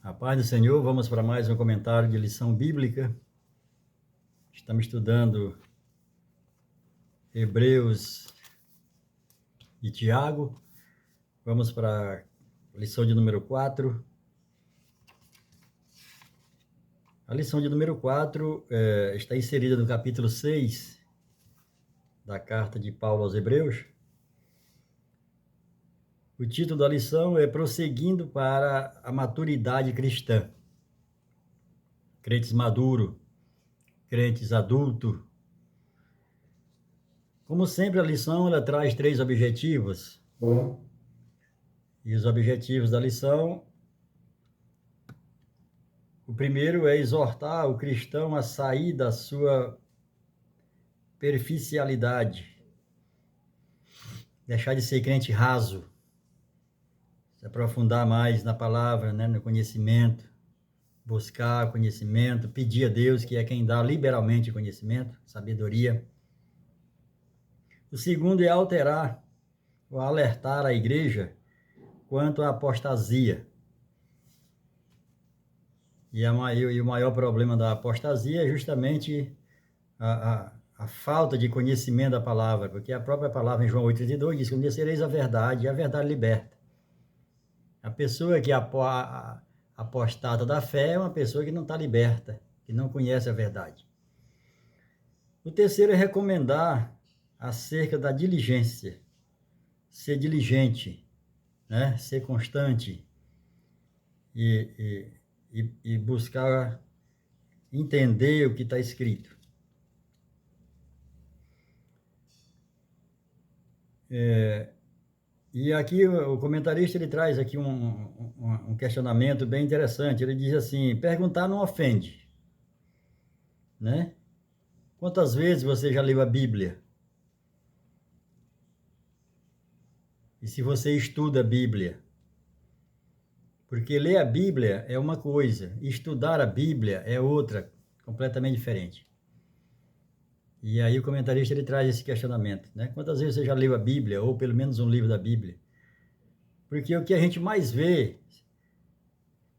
A paz do Senhor, vamos para mais um comentário de lição bíblica. Estamos estudando Hebreus e Tiago. Vamos para a lição de número 4. A lição de número 4 está inserida no capítulo 6 da carta de Paulo aos Hebreus. O título da lição é Prosseguindo para a Maturidade Cristã. Crentes maduros, crentes adultos. Como sempre, a lição ela traz 3 objetivos. E os objetivos da lição, o primeiro é exortar o cristão a sair da sua superficialidade, deixar de ser crente raso, se aprofundar mais na palavra, no conhecimento, buscar conhecimento, pedir a Deus, que é quem dá liberalmente conhecimento, sabedoria. O segundo é alterar ou alertar a igreja quanto à apostasia. E o maior problema da apostasia é justamente a falta de conhecimento da palavra, porque a própria palavra em João 8,32 diz: conhecereis a verdade, e a verdade liberta. A pessoa que apostata da fé é uma pessoa que não está liberta, que não conhece a verdade. O terceiro é recomendar acerca da diligência, ser diligente, ser constante e buscar entender o que está escrito. E aqui o comentarista ele traz aqui um questionamento bem interessante. Ele diz assim: perguntar não ofende, Quantas vezes você já leu a Bíblia? E se você estuda a Bíblia? Porque ler a Bíblia é uma coisa, estudar a Bíblia é outra, completamente diferente. E aí o comentarista ele traz esse questionamento, Quantas vezes você já leu a Bíblia, ou pelo menos um livro da Bíblia? Porque o que a gente mais vê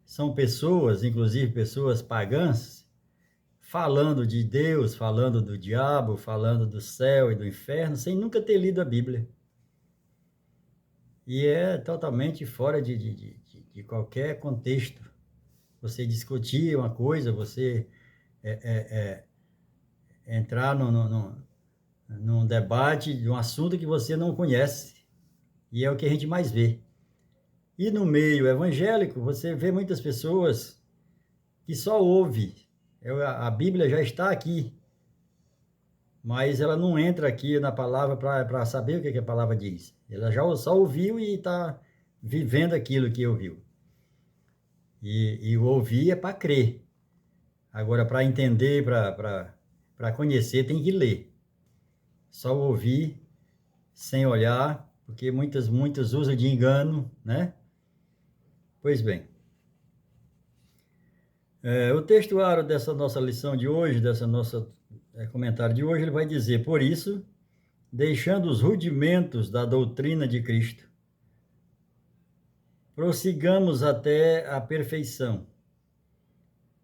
são pessoas, inclusive pessoas pagãs, falando de Deus, falando do diabo, falando do céu e do inferno, sem nunca ter lido a Bíblia. E é totalmente fora de qualquer contexto. Você discutir uma coisa, você entrar num debate de um assunto que você não conhece. E é o que a gente mais vê. E no meio evangélico, você vê muitas pessoas que só ouvem. A Bíblia já está aqui, mas ela não entra aqui na palavra para saber o que a palavra diz. Ela já só ouviu e está vivendo aquilo que ouviu. E o ouvir é para crer. Agora, para entender, para conhecer, tem que ler. Só ouvir, sem olhar, porque muitas usam de engano, Pois bem. O textuário dessa nossa lição de hoje, dessa nossa comentário de hoje, ele vai dizer: por isso, deixando os rudimentos da doutrina de Cristo, prossigamos até a perfeição,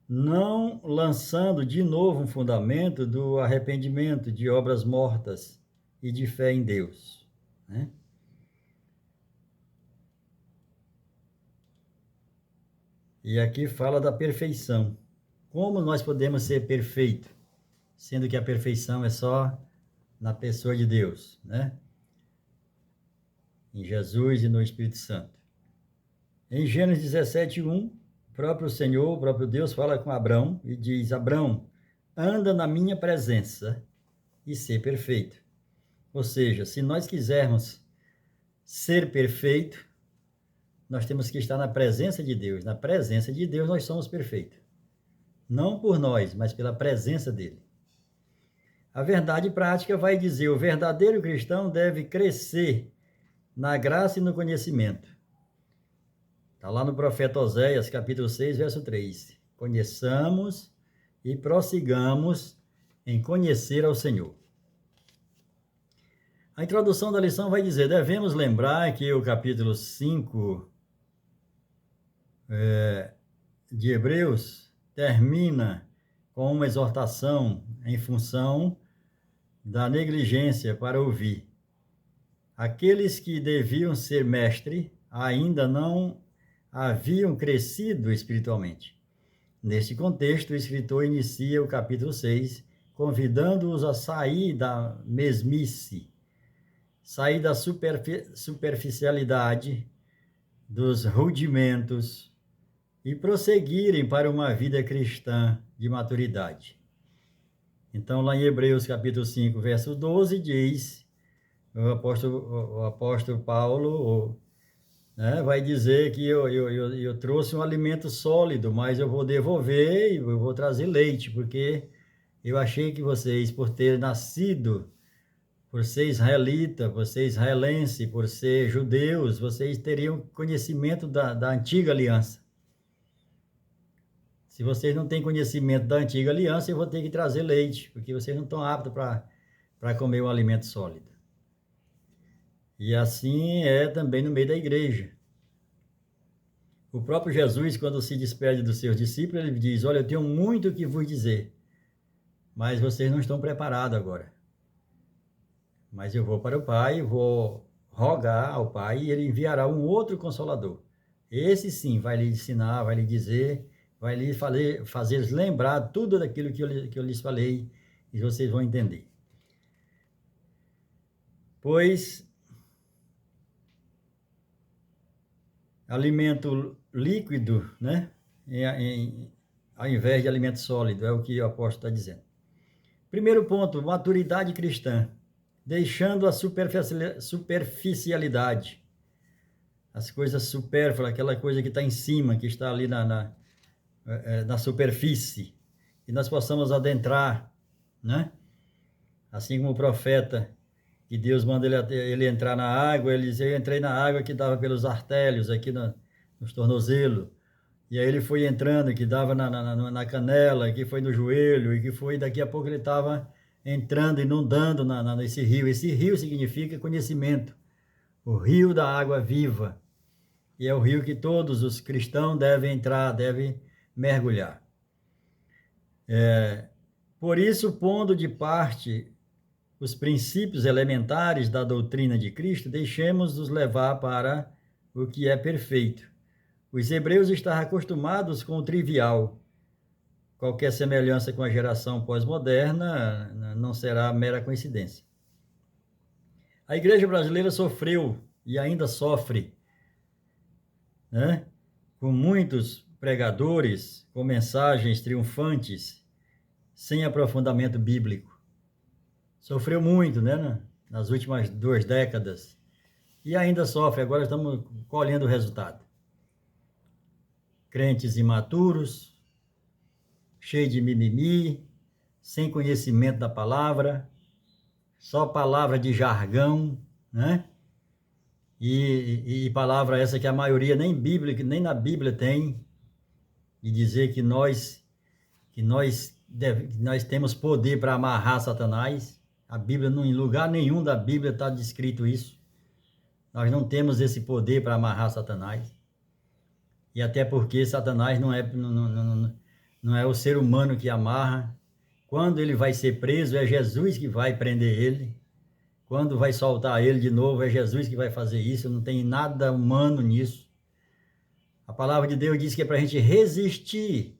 não lançando de novo um fundamento do arrependimento de obras mortas e de fé em Deus, E aqui fala da perfeição. Como nós podemos ser perfeitos, sendo que a perfeição é só na pessoa de Deus, Em Jesus e no Espírito Santo. Em Gênesis 17:1, próprio Senhor, o próprio Deus fala com Abrão e diz: Abrão, anda na minha presença e ser perfeito. Ou seja, se nós quisermos ser perfeito, nós temos que estar na presença de Deus. Na presença de Deus nós somos perfeitos. Não por nós, mas pela presença dele. A verdade prática vai dizer: o verdadeiro cristão deve crescer na graça e no conhecimento. Está lá no profeta Oséias, capítulo 6, verso 3. Conheçamos e prossigamos em conhecer ao Senhor. A introdução da lição vai dizer: devemos lembrar que o capítulo 5 de Hebreus termina com uma exortação em função da negligência para ouvir. Aqueles que deviam ser mestre ainda não haviam crescido espiritualmente. Neste contexto, o escritor inicia o capítulo 6, convidando-os a sair da mesmice, sair da superficialidade, dos rudimentos e prosseguirem para uma vida cristã de maturidade. Então, lá em Hebreus capítulo 5, verso 12, diz, o apóstolo Paulo, né, vai dizer que eu trouxe um alimento sólido, mas eu vou devolver e eu vou trazer leite, porque eu achei que vocês, por ter nascido, por ser israelita, por ser israelense, por ser judeus, vocês teriam conhecimento da antiga aliança. Se vocês não têm conhecimento da antiga aliança, eu vou ter que trazer leite, porque vocês não estão aptos para comer um alimento sólido. E assim é também no meio da igreja. O próprio Jesus, quando se despede dos seus discípulos, ele diz, olha, eu tenho muito o que vos dizer, mas vocês não estão preparados agora. Mas eu vou para o Pai, vou rogar ao Pai e ele enviará um outro Consolador. Esse sim vai lhe ensinar, vai lhe dizer, vai lhe fazer lembrar tudo daquilo que eu lhes falei e vocês vão entender. Pois alimento líquido, né? Ao invés de alimento sólido, é o que o apóstolo está dizendo. Primeiro ponto, maturidade cristã. Deixando a superficialidade, as coisas supérfluas, aquela coisa que está em cima, que está ali na superfície, que nós possamos adentrar, né? Assim como o profeta, que Deus manda ele entrar na água, ele diz, eu entrei na água que dava pelos artérios, aqui nos tornozelos, e aí ele foi entrando, que dava na canela, que foi no joelho, e que foi, daqui a pouco ele estava entrando, inundando nesse rio. Esse rio significa conhecimento, o rio da água viva. E é o rio que todos os cristãos devem entrar, devem mergulhar. Por isso, pondo de parte os princípios elementares da doutrina de Cristo, deixemos-nos levar para o que é perfeito. Os hebreus estavam acostumados com o trivial. Qualquer semelhança com a geração pós-moderna não será mera coincidência. A igreja brasileira sofreu e ainda sofre, né? Com muitos pregadores, com mensagens triunfantes, sem aprofundamento bíblico. Sofreu muito, né? Nas últimas 2 décadas. E ainda sofre, agora estamos colhendo o resultado. Crentes imaturos, cheio de mimimi, sem conhecimento da palavra, só palavra de jargão, né? E palavra essa que a maioria nem na Bíblia tem, de dizer que nós temos poder para amarrar Satanás. A Bíblia, em lugar nenhum da Bíblia está descrito isso. Nós não temos esse poder para amarrar Satanás. E até porque Satanás não é o ser humano que amarra. Quando ele vai ser preso, é Jesus que vai prender ele. Quando vai soltar ele de novo, é Jesus que vai fazer isso. Não tem nada humano nisso. A palavra de Deus diz que é para a gente resistir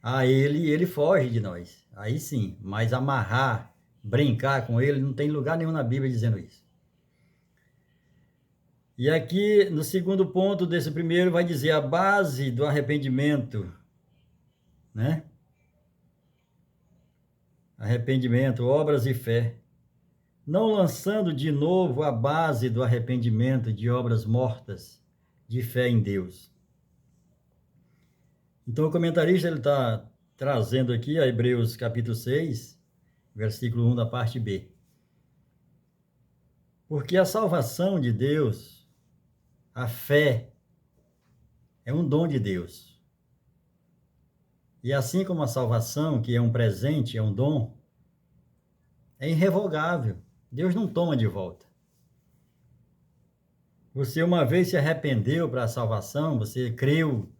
a ele e ele foge de nós. Aí sim, mas amarrar, brincar com ele, não tem lugar nenhum na Bíblia dizendo isso. E aqui, no segundo ponto desse primeiro, vai dizer a base do arrependimento, né? Arrependimento, obras e fé. Não lançando de novo a base do arrependimento de obras mortas, de fé em Deus. Então, o comentarista está trazendo aqui a Hebreus capítulo 6, versículo 1 da parte B. Porque a salvação de Deus, a fé, é um dom de Deus. E assim como a salvação, que é um presente, é um dom, é irrevogável. Deus não toma de volta. Você uma vez se arrependeu para a salvação, você creu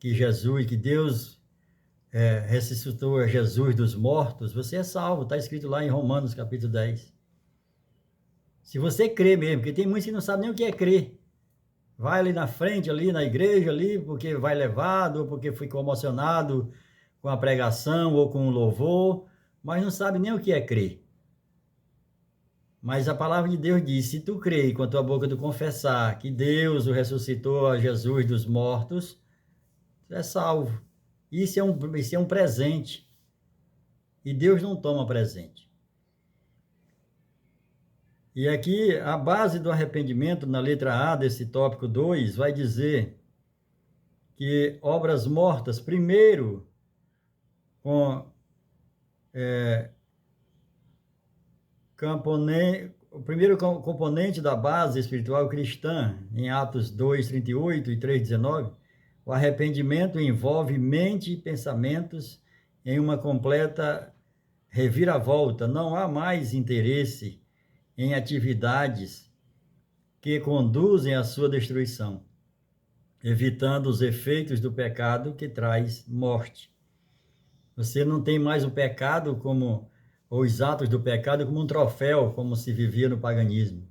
que Jesus, que Deus ressuscitou a Jesus dos mortos, você é salvo. Está escrito lá em Romanos, capítulo 10. Se você crê mesmo, porque tem muitos que não sabem nem o que é crer. Vai ali na frente, ali na igreja, ali, porque vai levado, ou porque ficou emocionado com a pregação ou com o louvor, mas não sabe nem o que é crer. Mas a palavra de Deus diz, se tu crer e com a tua boca tu confessar que Deus o ressuscitou a Jesus dos mortos, tu é salvo. Isso é um presente. E Deus não toma presente. E aqui, a base do arrependimento, na letra A desse tópico 2, vai dizer que obras mortas, primeiro, o primeiro componente da base espiritual cristã, em Atos 2, 38 e 3, 19, o arrependimento envolve mente e pensamentos em uma completa reviravolta. Não há mais interesse em atividades que conduzem à sua destruição, evitando os efeitos do pecado que traz morte. Você não tem mais o pecado ou os atos do pecado como um troféu, como se vivia no paganismo.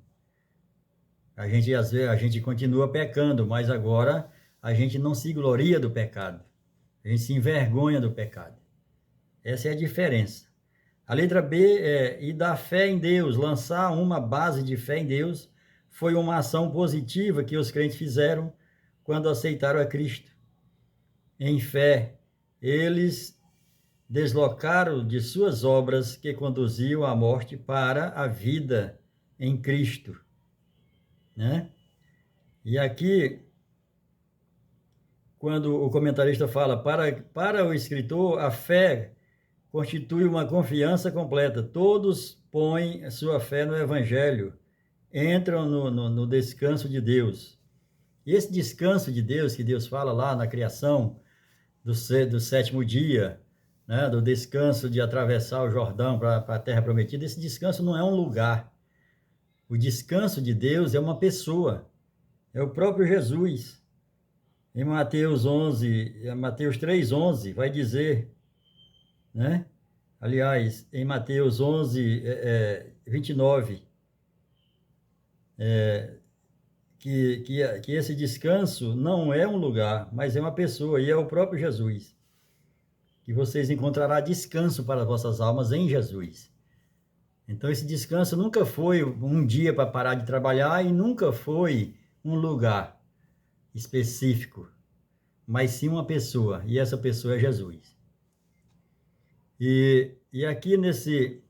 Às vezes, a gente continua pecando, mas agora a gente não se gloria do pecado. A gente se envergonha do pecado. Essa é a diferença. A letra B e da fé em Deus. Lançar uma base de fé em Deus foi uma ação positiva que os crentes fizeram quando aceitaram a Cristo. Em fé, eles deslocaram de suas obras que conduziam à morte para a vida em Cristo, né? E aqui, quando o comentarista fala, para o escritor, a fé constitui uma confiança completa. Todos põem a sua fé no Evangelho, entram no descanso de Deus. E esse descanso de Deus, que Deus fala lá na criação do sétimo dia, né, do descanso de atravessar o Jordão para a terra prometida, esse descanso não é um lugar. O descanso de Deus é uma pessoa, é o próprio Jesus. Em Mateus 3:11, vai dizer, né? Aliás, em Mateus 11, 29, que esse descanso não é um lugar, mas é uma pessoa, e é o próprio Jesus. Que vocês encontrarão descanso para as vossas almas em Jesus. Então, esse descanso nunca foi um dia para parar de trabalhar e nunca foi um lugar específico, mas sim uma pessoa, e essa pessoa é Jesus. E aqui nesse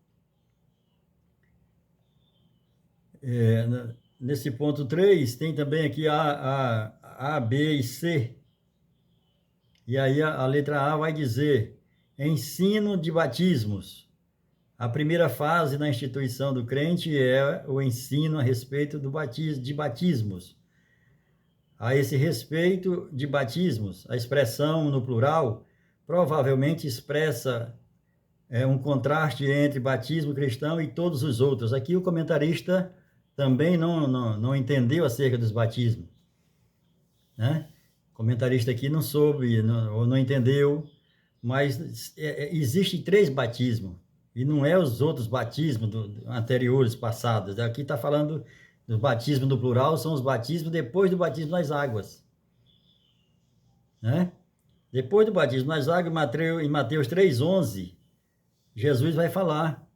ponto 3, tem também aqui A, B e C. E aí a letra A vai dizer, ensino de batismos. A primeira fase na instituição do crente é o ensino a respeito de batismos. A esse respeito de batismos, a expressão no plural provavelmente expressa um contraste entre batismo cristão e todos os outros. Aqui o comentarista também não entendeu acerca dos batismos, né? O comentarista aqui não soube, ou não entendeu, mas existem 3 batismos, e não é os outros batismos anteriores, passados. Aqui está falando dos batismos no plural, são os batismos depois do batismo nas águas, né? Depois do batismo nas águas, em Mateus 3:11, Jesus vai falar,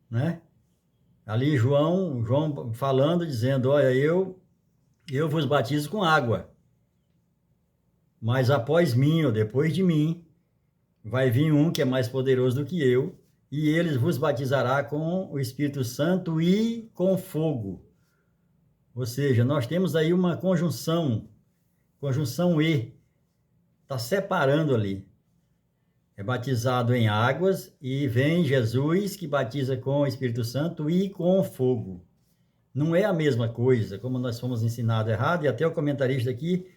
né? Ali João falando, dizendo, olha, eu vos batizo com água, mas após mim, ou depois de mim, vai vir um que é mais poderoso do que eu, e ele vos batizará com o Espírito Santo e com fogo. Ou seja, nós temos aí uma conjunção e, está separando ali. É batizado em águas e vem Jesus que batiza com o Espírito Santo e com fogo. Não é a mesma coisa, como nós fomos ensinados errado, e até o comentarista aqui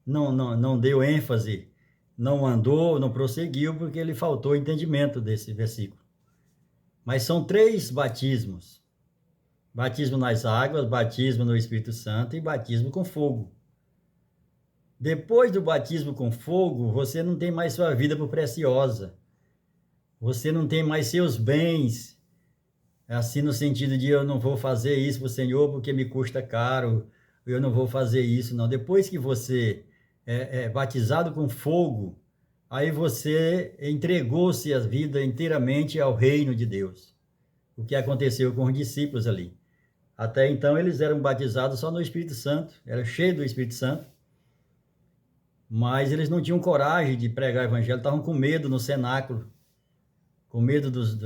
não deu ênfase, não andou, não prosseguiu, porque ele faltou entendimento desse versículo. Mas são 3 batismos. Batismo nas águas, batismo no Espírito Santo e batismo com fogo. Depois do batismo com fogo, você não tem mais sua vida por preciosa. Você não tem mais seus bens, assim no sentido de eu não vou fazer isso para o Senhor porque me custa caro, eu não vou fazer isso, não. Depois que você é batizado com fogo, aí você entregou-se a vida inteiramente ao reino de Deus. O que aconteceu com os discípulos ali. Até então eles eram batizados só no Espírito Santo, eram cheios do Espírito Santo, mas eles não tinham coragem de pregar o evangelho, estavam com medo no cenáculo, com medo dos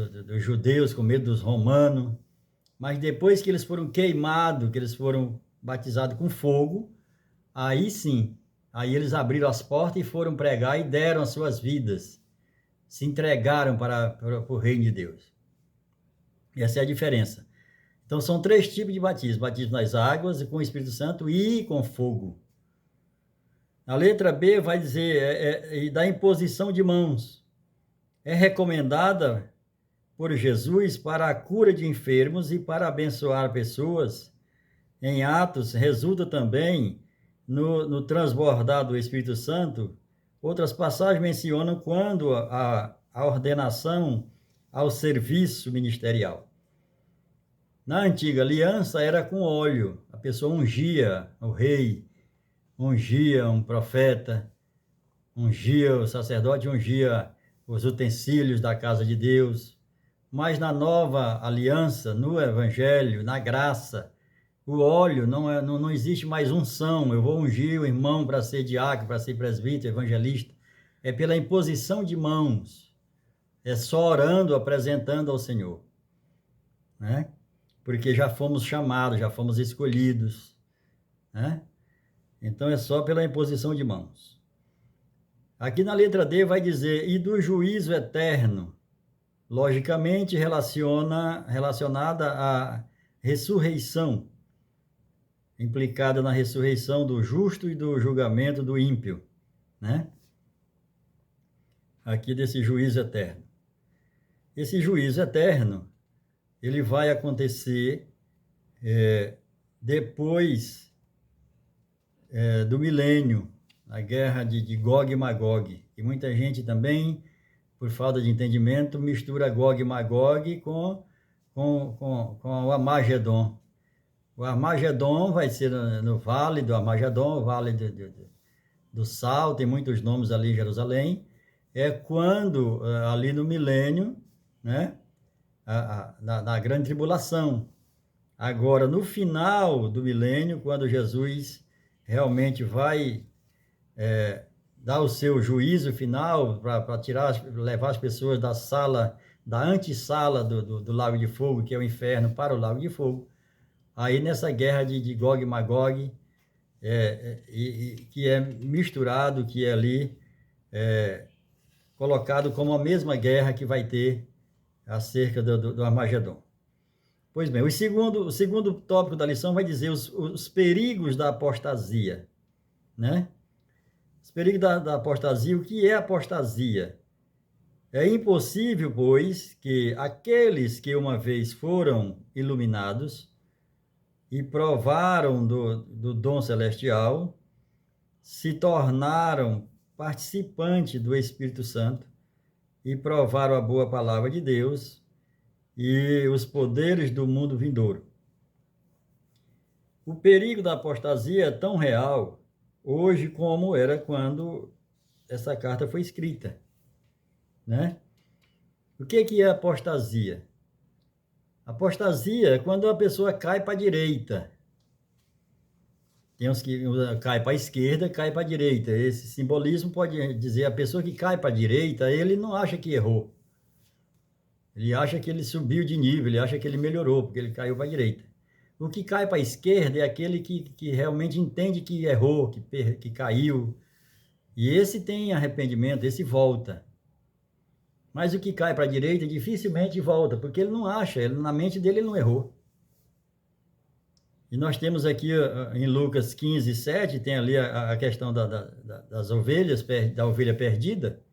judeus, com medo dos romanos. Mas depois que eles foram queimados, que eles foram batizados com fogo, aí sim, aí eles abriram as portas e foram pregar e deram as suas vidas, se entregaram para o reino de Deus. Essa é a diferença. Então, são 3 tipos de batismo: batismo nas águas, com o Espírito Santo e com fogo. A letra B vai dizer, da imposição de mãos. É recomendada por Jesus para a cura de enfermos e para abençoar pessoas. Em Atos, resulta também no transbordar do Espírito Santo. Outras passagens mencionam quando a ordenação ao serviço ministerial. Na antiga aliança era com óleo, a pessoa ungia o rei, ungia um profeta, ungia o sacerdote, ungia os utensílios da casa de Deus. Mas na nova aliança, no evangelho, na graça, o óleo não existe mais unção. Eu vou ungir o irmão para ser diácono, para ser presbítero, evangelista. É pela imposição de mãos. É só orando, apresentando ao Senhor, né? Porque já fomos chamados, já fomos escolhidos, né? Então é só pela imposição de mãos. Aqui na letra D vai dizer, e do juízo eterno, logicamente relacionada à ressurreição, implicada na ressurreição do justo e do julgamento do ímpio, né? Aqui desse juízo eterno. Esse juízo eterno, ele vai acontecer depois do milênio, a guerra de Gog e Magog. E muita gente também, por falta de entendimento, mistura Gog e Magog com o Armagedon. O Armagedon vai ser no Vale do Armagedon, o Vale do Sal, tem muitos nomes ali em Jerusalém. É quando, ali no milênio, né? Na grande tribulação. Agora, no final do milênio, quando Jesus realmente vai dar o seu juízo final para levar as pessoas da sala, da antessala do lago de fogo, que é o inferno, para o lago de fogo. Aí nessa guerra de Gog e Magog, que é misturado, que é ali colocado como a mesma guerra que vai ter acerca do Armagedon. Pois bem, o segundo tópico da lição vai dizer os perigos da apostasia, né? Os perigos da apostasia. O que é apostasia? É impossível, pois, que aqueles que uma vez foram iluminados e provaram do dom celestial se tornaram participantes do Espírito Santo e provaram a boa palavra de Deus e os poderes do mundo vindouro. O perigo da apostasia é tão real hoje como era quando essa carta foi escrita, né? O que é apostasia? Apostasia é quando a pessoa cai para a direita. Tem uns que cai para a esquerda, cai para a direita. Esse simbolismo pode dizer a pessoa que cai para a direita, ele não acha que errou. Ele acha que ele subiu de nível, ele acha que ele melhorou, porque ele caiu para a direita. O que cai para a esquerda é aquele que realmente entende que errou, que caiu. E esse tem arrependimento, esse volta. Mas o que cai para a direita dificilmente volta, porque ele não acha, na mente dele ele não errou. E nós temos aqui em Lucas 15, 7, tem ali a questão das ovelhas, da ovelha perdida.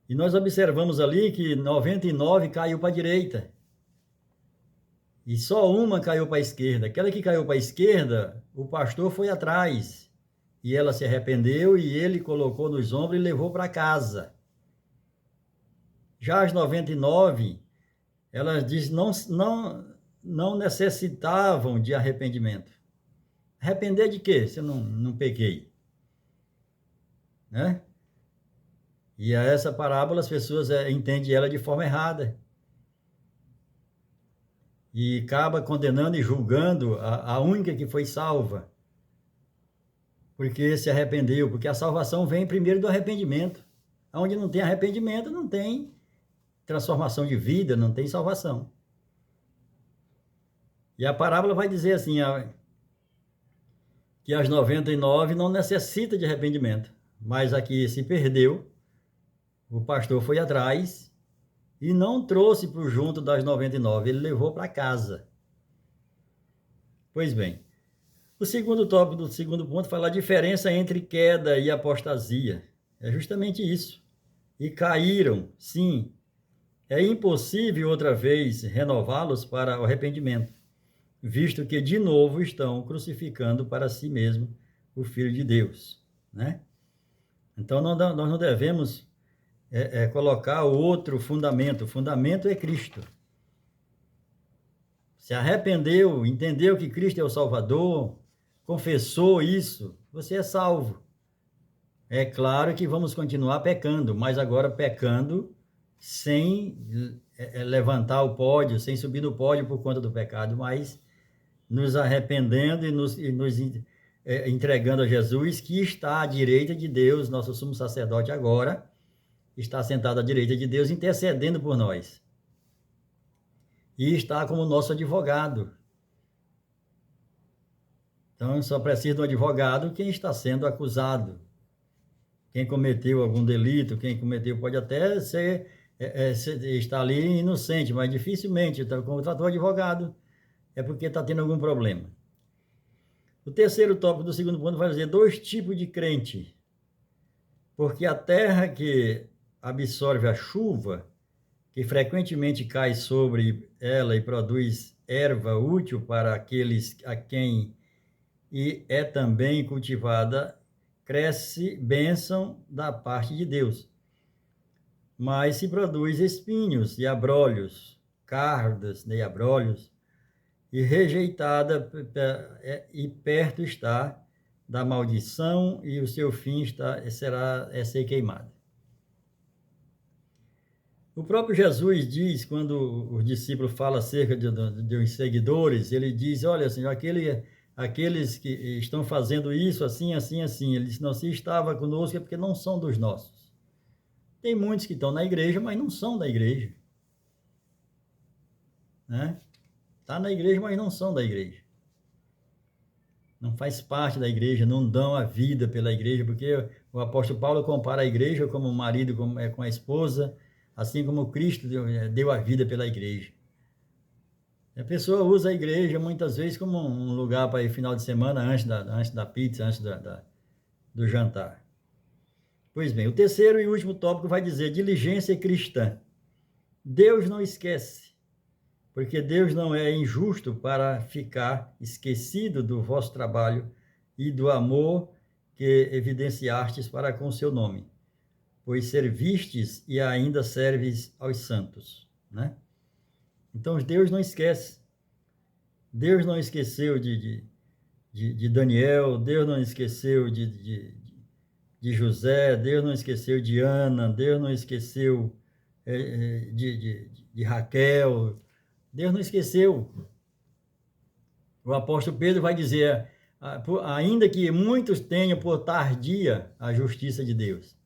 E nós observamos ali que 99 caiu para a direita. E só uma caiu para a esquerda. Aquela que caiu para a esquerda, o pastor foi atrás e ela se arrependeu, e ele colocou nos ombros e levou para casa. Já as 99, elas diz não necessitavam de arrependimento. Arrepender de quê? Se eu não pequei, né? E a essa parábola as pessoas entendem ela de forma errada. E acaba condenando e julgando a única que foi salva. Porque se arrependeu. Porque a salvação vem primeiro do arrependimento. Onde não tem arrependimento, não tem transformação de vida, não tem salvação. E a parábola vai dizer assim, que as 99 não necessita de arrependimento. Mas a que se perdeu, o pastor foi atrás e não trouxe para o junto das 99, ele levou para casa. Pois bem, o segundo tópico do segundo ponto fala a diferença entre queda e apostasia. É justamente isso. E caíram, sim. É impossível outra vez renová-los para o arrependimento, visto que de novo estão crucificando para si mesmo o Filho de Deus, né? Então nós não devemos colocar outro fundamento. O fundamento é Cristo. Se arrependeu, entendeu que Cristo é o Salvador, confessou isso, você é salvo. É claro que vamos continuar pecando, mas agora pecando sem levantar o pódio, sem subir no pódio por conta do pecado, mas nos arrependendo e nos entregando a Jesus, que está à direita de Deus, nosso sumo sacerdote agora, está sentado à direita de Deus, intercedendo por nós. E está como nosso advogado. Então, só precisa de um advogado quem está sendo acusado. Quem cometeu algum delito, quem cometeu pode até estar ali inocente, mas dificilmente, então, contratou advogado, é porque está tendo algum problema. O terceiro tópico do segundo ponto vai dizer 2 tipos de crente. Porque a terra que absorve a chuva, que frequentemente cai sobre ela e produz erva útil para aqueles a quem e é também cultivada, cresce bênção da parte de Deus. Mas se produz espinhos e abrolhos, cardas e abrolhos, e rejeitada e perto está da maldição, e o seu fim será ser queimado. O próprio Jesus diz, quando os discípulos falam acerca de uns seguidores, ele diz, olha, Senhor, aqueles que estão fazendo isso, assim, assim, assim, ele disse, não, se estava conosco é porque não são dos nossos. Tem muitos que estão na igreja, mas não são da igreja. Né? Está na igreja, mas não são da igreja. Não faz parte da igreja, não dão a vida pela igreja, porque o apóstolo Paulo compara a igreja como o marido com a esposa, assim como Cristo deu a vida pela igreja. A pessoa usa a igreja muitas vezes como um lugar para ir final de semana, antes da pizza, antes do jantar. Pois bem, o terceiro e último tópico vai dizer diligência cristã. Deus não esquece, porque Deus não é injusto para ficar esquecido do vosso trabalho e do amor que evidenciastes para com o seu nome, pois servistes e ainda serves aos santos, né? Então, Deus não esquece. Deus não esqueceu de Daniel, Deus não esqueceu de José, Deus não esqueceu de Ana, Deus não esqueceu de Raquel, Deus não esqueceu. O apóstolo Pedro vai dizer, ainda que muitos tenham por tardia a justiça de Deus.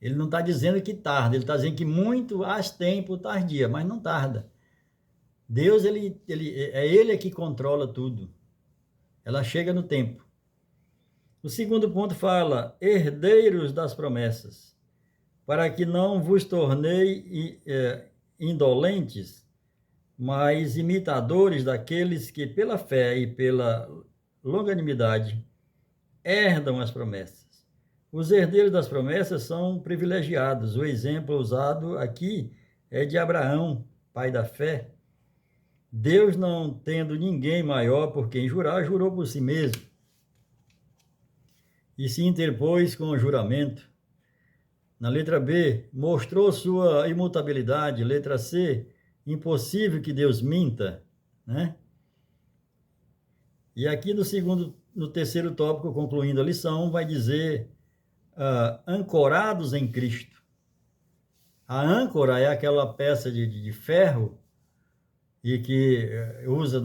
Ele não está dizendo que tarda, ele está dizendo que muito as tem por tardia, mas não tarda. Deus, ele que controla tudo. Ela chega no tempo. O segundo ponto fala, herdeiros das promessas, para que não vos tornei indolentes, mas imitadores daqueles que pela fé e pela longanimidade herdam as promessas. Os herdeiros das promessas são privilegiados. O exemplo usado aqui é de Abraão, pai da fé. Deus, não tendo ninguém maior por quem jurar, jurou por si mesmo. e se interpôs com o juramento. Na letra B, mostrou sua imutabilidade. Letra C, impossível que Deus minta, né? E aqui no terceiro tópico, concluindo a lição, vai dizer ancorados em Cristo. A âncora é aquela peça de ferro e que usa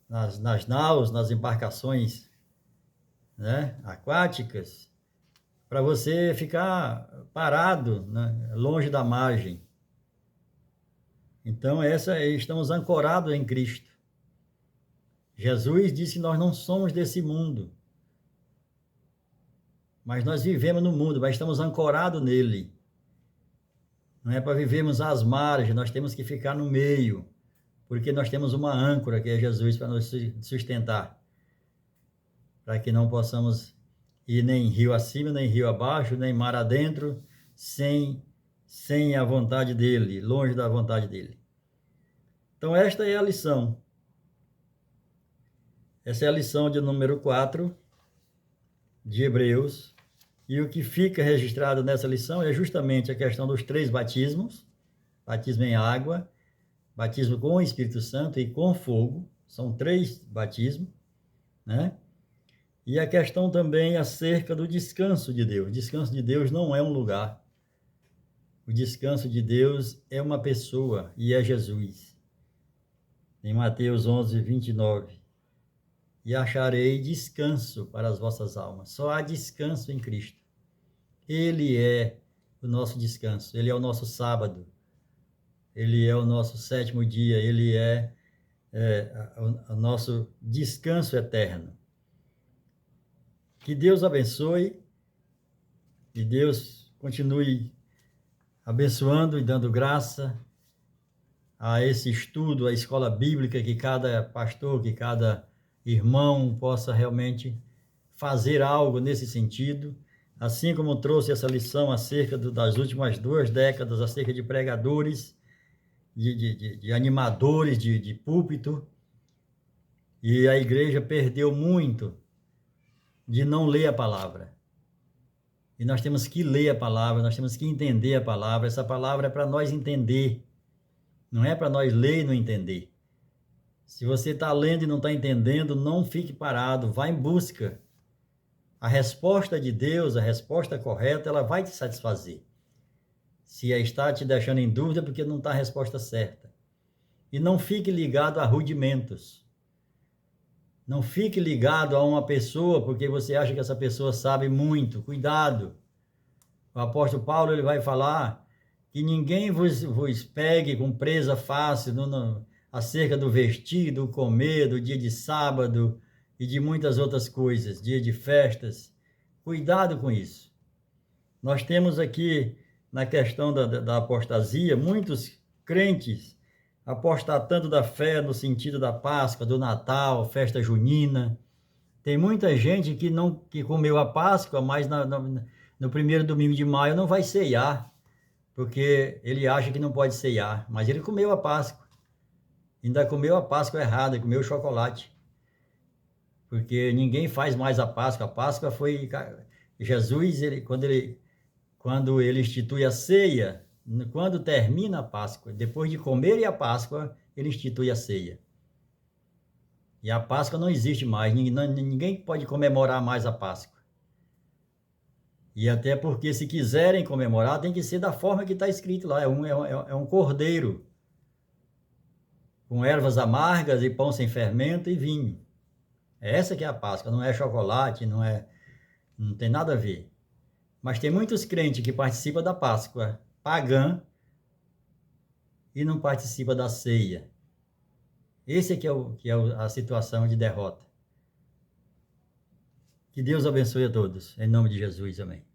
nas naus, nas embarcações, né, aquáticas, para você ficar parado, né, longe da margem. Então, estamos ancorados em Cristo. Jesus disse que nós não somos desse mundo, mas nós vivemos no mundo, mas estamos ancorados nele. Não é para vivermos às margens, nós temos que ficar no meio, porque nós temos uma âncora, que é Jesus, para nos sustentar, para que não possamos ir nem rio acima, nem rio abaixo, nem mar adentro, sem a vontade dele, longe da vontade dele. Então, esta é a lição. Essa é a lição de número 4 de Hebreus. E o que fica registrado nessa lição é justamente a questão dos 3 batismos: batismo em água, batismo com o Espírito Santo e com fogo. São 3 batismos, né? E a questão também acerca do descanso de Deus. O descanso de Deus não é um lugar. O descanso de Deus é uma pessoa, e é Jesus. Em Mateus 11, 29. E acharei descanso para as vossas almas. Só há descanso em Cristo. Ele é o nosso descanso. Ele é o nosso sábado. Ele é o nosso 7º dia. Ele é o nosso descanso eterno. Que Deus abençoe. Que Deus continue abençoando e dando graça a esse estudo, a escola bíblica, que cada pastor, que cada irmão possa realmente fazer algo nesse sentido, assim como trouxe essa lição acerca das últimas 2 décadas, acerca de pregadores, de animadores de púlpito, e a igreja perdeu muito de não ler a palavra. E nós temos que ler a palavra, nós temos que entender a palavra. Essa palavra é para nós entender, não é para nós ler e não entender. Se você está lendo e não está entendendo, não fique parado, vá em busca. A resposta de Deus, a resposta correta, ela vai te satisfazer. Se está te deixando em dúvida, porque não está a resposta certa. E não fique ligado a rudimentos. Não fique ligado a uma pessoa, porque você acha que essa pessoa sabe muito. Cuidado. O apóstolo Paulo, ele vai falar que ninguém vos pegue com presa fácil acerca do vestir, do comer, do dia de sábado e de muitas outras coisas, dia de festas. Cuidado com isso. Nós temos aqui, na questão da apostasia, muitos crentes apostatando da fé no sentido da Páscoa, do Natal, festa junina. Tem muita gente que comeu a Páscoa, mas no primeiro domingo de maio não vai ceiar, porque ele acha que não pode ceiar, mas ele comeu a Páscoa. Ainda comeu a Páscoa errada, comeu chocolate. Porque ninguém faz mais a Páscoa. A Páscoa foi Jesus, quando ele institui a ceia, quando termina a Páscoa, depois de comer a Páscoa, ele institui a ceia. E a Páscoa não existe mais, ninguém pode comemorar mais a Páscoa. E até porque, se quiserem comemorar, tem que ser da forma que está escrito lá, é um cordeiro, com ervas amargas e pão sem fermento e vinho. Essa que é a Páscoa, não é chocolate, não tem nada a ver. Mas tem muitos crentes que participam da Páscoa pagã e não participam da ceia. Esse que é a situação de derrota. Que Deus abençoe a todos. Em nome de Jesus, amém.